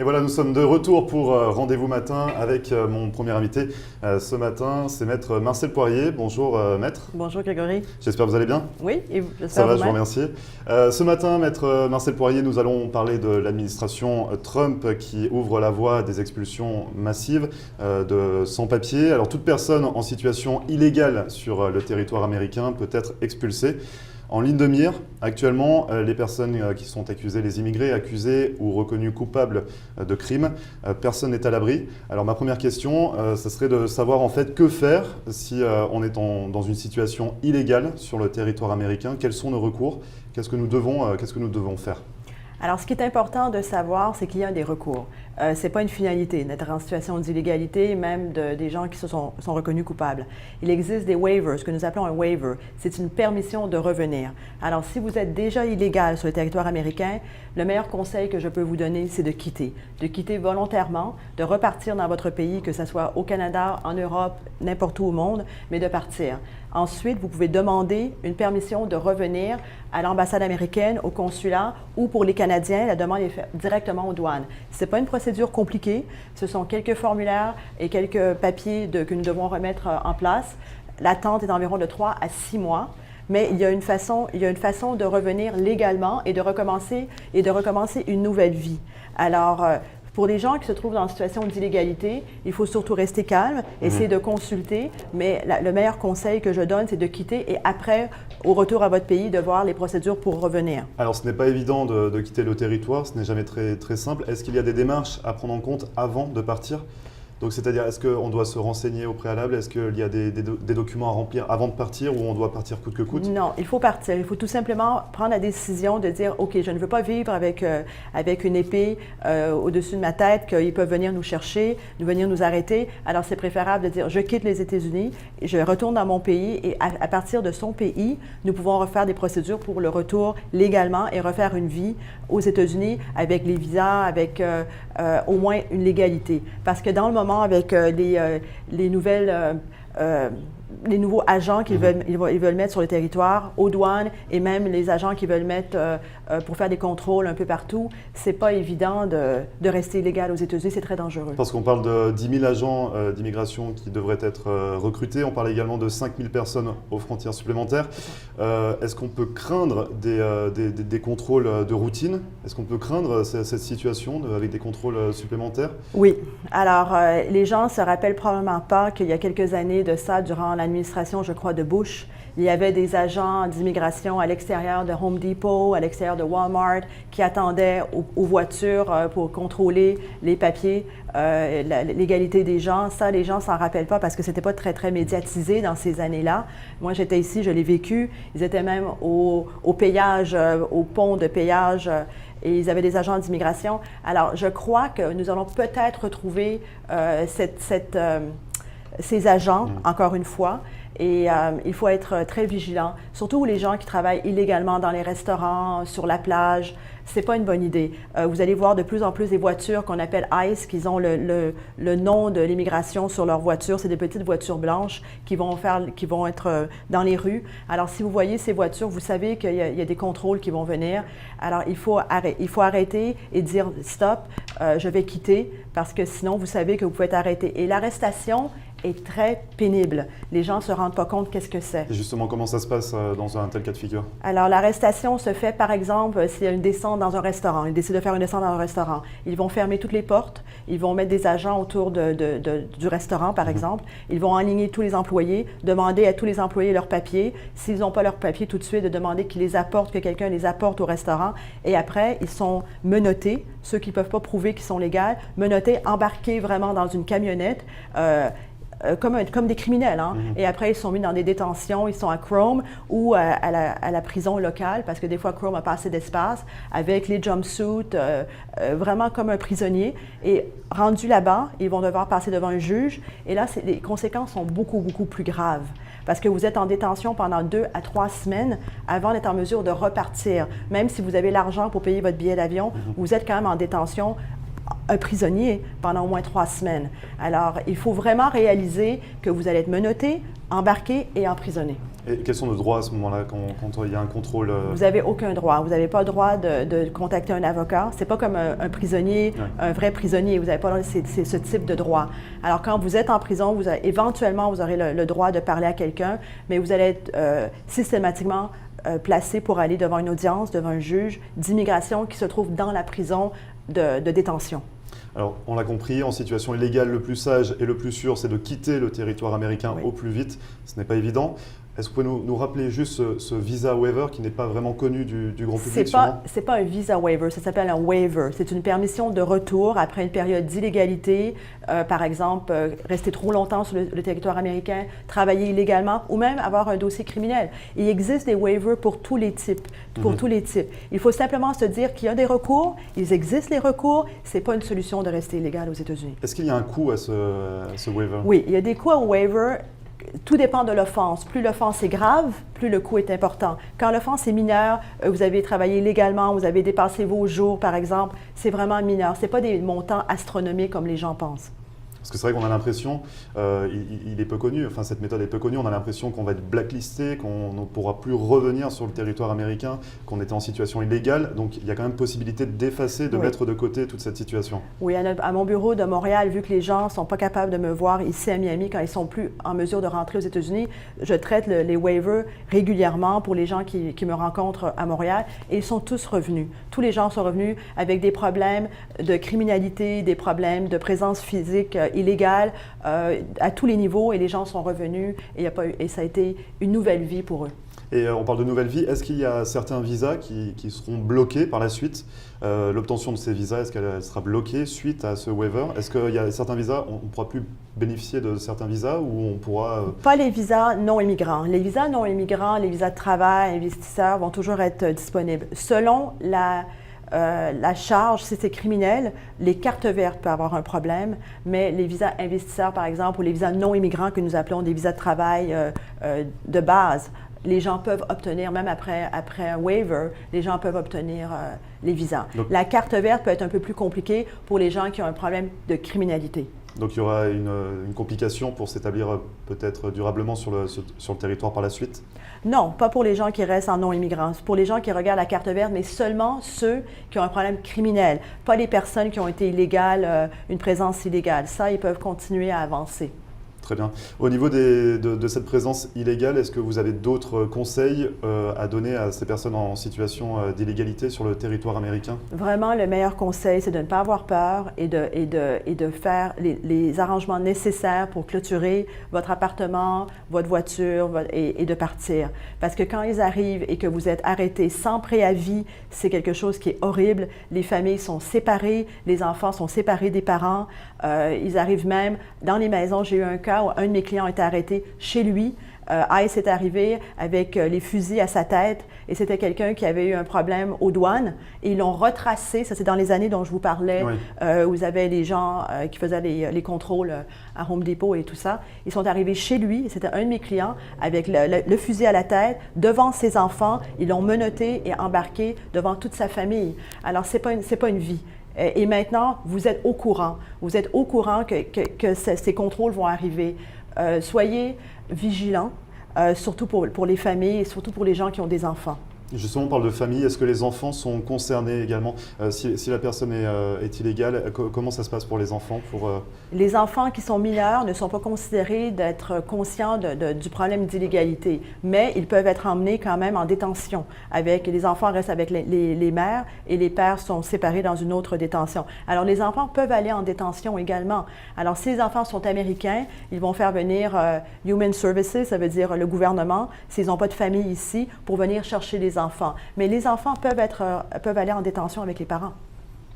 Et voilà, nous sommes de retour pour Rendez-vous Matin avec mon premier invité. Ce matin, c'est Maître Marcel Poirier. Bonjour Maître. Bonjour Grégory. J'espère que vous allez bien. Oui, et ça va, je vous remercie. Ce matin, Maître Marcel Poirier, nous allons parler de l'administration Trump qui ouvre la voie à des expulsions massives de sans-papiers. Alors toute personne en situation illégale sur le territoire américain peut être expulsée. En ligne de mire, actuellement, les personnes qui sont accusées, les immigrés accusés ou reconnus coupables de crimes, personne n'est à l'abri. Alors ma première question, ce serait de savoir en fait que faire si on est dans une situation illégale sur le territoire américain. Quels sont nos recours? Qu'est-ce que nous devons faire? Alors, ce qui est important de savoir, c'est qu'il y a des recours. Ce n'est pas une finalité d'être en situation d'illégalité, même des gens qui sont reconnus coupables. Il existe des waivers, ce que nous appelons un waiver. C'est une permission de revenir. Alors, si vous êtes déjà illégal sur le territoire américain, le meilleur conseil que je peux vous donner, c'est de quitter volontairement, de repartir dans votre pays, que ce soit au Canada, en Europe, n'importe où au monde, mais de partir. Ensuite, vous pouvez demander une permission de revenir à l'ambassade américaine, au consulat, ou pour les Canadiens, la demande est faite directement aux douanes. Ce n'est pas une procédure compliquée, ce sont quelques formulaires et quelques papiers que nous devons remettre en place. L'attente est d'environ de 3 à 6 mois. Mais il y a une façon de revenir légalement et de recommencer une nouvelle vie. Alors, pour les gens qui se trouvent dans une situation d'illégalité, il faut surtout rester calme, essayer de consulter, mais le meilleur conseil que je donne, c'est de quitter et après, au retour à votre pays, de voir les procédures pour revenir. Alors, ce n'est pas évident de quitter le territoire, ce n'est jamais très simple. Est-ce qu'il y a des démarches à prendre en compte avant de partir ? Donc, c'est-à-dire, est-ce qu'on doit se renseigner au préalable? Est-ce qu'il y a des documents à remplir avant de partir ou on doit partir coûte que coûte? Non, il faut partir. Il faut tout simplement prendre la décision de dire, OK, je ne veux pas vivre avec une épée au-dessus de ma tête, qu'ils peuvent venir nous chercher, venir nous arrêter. Alors, c'est préférable de dire, je quitte les États-Unis, je retourne dans mon pays et à partir de son pays, nous pouvons refaire des procédures pour le retour légalement et refaire une vie aux États-Unis avec les visas, avec au moins une légalité. Parce que dans le moment, avec les nouveaux agents qu'ils veulent mettre sur le territoire, aux douanes, et même les agents qu'ils veulent mettre pour faire des contrôles un peu partout, c'est pas évident de rester illégal aux États-Unis, c'est très dangereux. Parce qu'on parle de 10 000 agents d'immigration qui devraient être recrutés, on parle également de 5 000 personnes aux frontières supplémentaires. Est-ce qu'on peut craindre des contrôles de routine? Est-ce qu'on peut craindre cette situation avec des contrôles supplémentaires? Oui. Alors, les gens ne se rappellent probablement pas qu'il y a quelques années de ça, durant l'administration, je crois, de Bush, il y avait des agents d'immigration à l'extérieur de Home Depot, à l'extérieur de Walmart, qui attendaient aux voitures pour contrôler les papiers, la légalité des gens. Ça, les gens ne s'en rappellent pas parce que ce n'était pas très médiatisé dans ces années-là. Moi, j'étais ici, je l'ai vécu. Ils étaient même au péage, au pont de péage, et ils avaient des agents d'immigration. Alors, je crois que nous allons peut-être retrouver ces agents, encore une fois, et il faut être très vigilant, surtout les gens qui travaillent illégalement dans les restaurants, sur la plage. Ce n'est pas une bonne idée. Vous allez voir de plus en plus des voitures qu'on appelle ICE, qui ont le nom de l'immigration sur leur voiture. C'est des petites voitures blanches qui vont être dans les rues. Alors, si vous voyez ces voitures, vous savez qu'il y a des contrôles qui vont venir. Alors, il faut arrêter et dire « stop, je vais quitter », parce que sinon, vous savez que vous pouvez être arrêté. Et l'arrestation est très pénible. Les gens ne se rendent pas compte qu'est-ce que c'est. Et justement, comment ça se passe dans un tel cas de figure? Alors, l'arrestation se fait, par exemple, s'il y a une descente dans un restaurant. Ils décident de faire une descente dans un restaurant. Ils vont fermer toutes les portes. Ils vont mettre des agents autour du restaurant, par exemple. Ils vont aligner tous les employés, demander à tous les employés leurs papiers. S'ils n'ont pas leurs papiers tout de suite, de demander qu'ils les apportent, que quelqu'un les apporte au restaurant. Et après, ils sont menottés, ceux qui ne peuvent pas prouver qu'ils sont légaux, menottés, embarqués vraiment dans une camionnette, comme des criminels. Et après, ils sont mis dans des détentions, ils sont à Chrome ou à la prison locale, parce que des fois, Chrome n'a pas assez d'espace, avec les jumpsuits, vraiment comme un prisonnier. Et rendus là-bas, ils vont devoir passer devant un juge. Et là, les conséquences sont beaucoup plus graves. Parce que vous êtes en détention pendant 2 à 3 semaines avant d'être en mesure de repartir. Même si vous avez l'argent pour payer votre billet d'avion, vous êtes quand même en détention, un prisonnier pendant au moins 3 semaines. Alors, il faut vraiment réaliser que vous allez être menotté, embarqué et emprisonné. Et quels sont nos droits à ce moment-là quand il y a un contrôle Vous n'avez aucun droit. Vous n'avez pas le droit de contacter un avocat. Ce n'est pas comme un prisonnier, un vrai prisonnier. Vous n'avez pas c'est ce type de droit. Alors, quand vous êtes en prison, éventuellement, vous aurez le droit de parler à quelqu'un, mais vous allez être systématiquement placé pour aller devant une audience, devant un juge d'immigration qui se trouve dans la prison de détention. Alors, on l'a compris, en situation illégale, le plus sage et le plus sûr, c'est de quitter le territoire américain au plus vite. Ce n'est pas évident. Est-ce que vous pouvez nous rappeler juste ce visa waiver qui n'est pas vraiment connu du grand public? C'est pas un visa waiver, ça s'appelle un waiver. C'est une permission de retour après une période d'illégalité, par exemple, rester trop longtemps sur le territoire américain, travailler illégalement ou même avoir un dossier criminel. Il existe des waivers pour tous les types. Il faut simplement se dire qu'il y a des recours, ils existent les recours, ce n'est pas une solution de rester illégal aux États-Unis. Est-ce qu'il y a un coût à ce waiver? Oui, il y a des coûts au waiver. Tout dépend de l'offense. Plus l'offense est grave, plus le coût est important. Quand l'offense est mineure, vous avez travaillé illégalement, vous avez dépassé vos jours, par exemple, c'est vraiment mineur. Ce n'est pas des montants astronomiques comme les gens pensent. Parce que c'est vrai qu'on a l'impression, il est peu connu, enfin cette méthode est peu connue, on a l'impression qu'on va être blacklisté, qu'on ne pourra plus revenir sur le territoire américain, qu'on était en situation illégale. Donc il y a quand même possibilité d'effacer, de mettre de côté toute cette situation. Oui, à mon bureau de Montréal, vu que les gens ne sont pas capables de me voir ici à Miami quand ils ne sont plus en mesure de rentrer aux États-Unis, je traite les waivers régulièrement pour les gens qui me rencontrent à Montréal et ils sont tous revenus. Tous les gens sont revenus avec des problèmes de criminalité, des problèmes de présence physique illégale à tous les niveaux et les gens sont revenus et ça a été une nouvelle vie pour eux. Et on parle de nouvelle vie. Est-ce qu'il y a certains visas qui seront bloqués par la suite? L'obtention de ces visas, est-ce qu'elle sera bloquée suite à ce waiver? Est-ce qu'il y a certains visas, on ne pourra plus bénéficier de certains visas ou on pourra… Pas les visas non immigrants. Les visas non immigrants, les visas de travail, investisseurs vont toujours être disponibles. Selon la charge, si c'est criminel, les cartes vertes peuvent avoir un problème, mais les visas investisseurs, par exemple, ou les visas non immigrants que nous appelons des visas de travail de base, les gens peuvent obtenir, même après un waiver, les gens peuvent obtenir les visas. Donc, la carte verte peut être un peu plus compliquée pour les gens qui ont un problème de criminalité. Donc il y aura une complication pour s'établir peut-être durablement sur le territoire par la suite? Non, pas pour les gens qui restent en non-immigrants. C'est pour les gens qui regardent la carte verte, mais seulement ceux qui ont un problème criminel, pas les personnes qui ont été illégales, une présence illégale. Ça, ils peuvent continuer à avancer. Très bien. Au niveau de cette présence illégale, est-ce que vous avez d'autres conseils à donner à ces personnes en situation d'illégalité sur le territoire américain? Vraiment, le meilleur conseil, c'est de ne pas avoir peur et de faire les arrangements nécessaires pour clôturer votre appartement, votre voiture et de partir. Parce que quand ils arrivent et que vous êtes arrêté sans préavis, c'est quelque chose qui est horrible. Les familles sont séparées, les enfants sont séparés des parents. Ils arrivent même dans les maisons. J'ai eu un cas où un de mes clients a été arrêté chez lui. ICE est arrivé avec les fusils à sa tête et c'était quelqu'un qui avait eu un problème aux douanes et ils l'ont retracé. Ça, c'est dans les années dont je vous parlais, où vous avez les gens qui faisaient les contrôles à Home Depot et tout ça. Ils sont arrivés chez lui, et c'était un de mes clients, avec le fusil à la tête, devant ses enfants. Ils l'ont menotté et embarqué devant toute sa famille. Alors, c'est pas une vie. Et maintenant, vous êtes au courant. Vous êtes au courant que ces contrôles vont arriver. Soyez vigilants, surtout pour les familles et surtout pour les gens qui ont des enfants. Justement, on parle de famille. Est-ce que les enfants sont concernés également? Si la personne est illégale, comment ça se passe pour les enfants? Les enfants qui sont mineurs ne sont pas considérés d'être conscients du problème d'illégalité, mais ils peuvent être emmenés quand même en détention. Les enfants restent avec les mères et les pères sont séparés dans une autre détention. Alors, les enfants peuvent aller en détention également. Alors, si les enfants sont américains, ils vont faire venir Human Services, ça veut dire le gouvernement, s'ils n'ont pas de famille ici, pour venir chercher les enfants. Mais les enfants peuvent aller en détention avec les parents.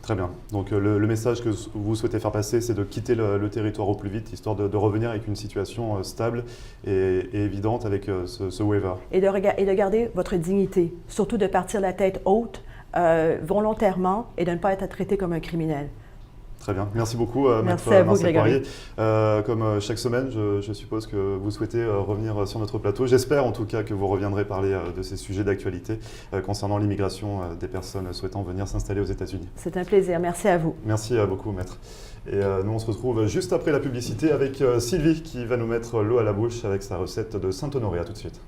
Très bien. Donc le message que vous souhaitez faire passer, c'est de quitter le territoire au plus vite, histoire de revenir avec une situation stable et évidente avec ce waiver. Et de garder votre dignité, surtout de partir la tête haute volontairement et de ne pas être traité comme un criminel. Très bien. Merci beaucoup, Maître Marcel Poirier. Comme chaque semaine, je suppose que vous souhaitez revenir sur notre plateau. J'espère en tout cas que vous reviendrez parler de ces sujets d'actualité concernant l'immigration des personnes souhaitant venir s'installer aux États-Unis. C'est un plaisir. Merci à vous. Merci beaucoup, Maître. Et nous, on se retrouve juste après la publicité avec Sylvie qui va nous mettre l'eau à la bouche avec sa recette de Saint-Honoré. À tout de suite.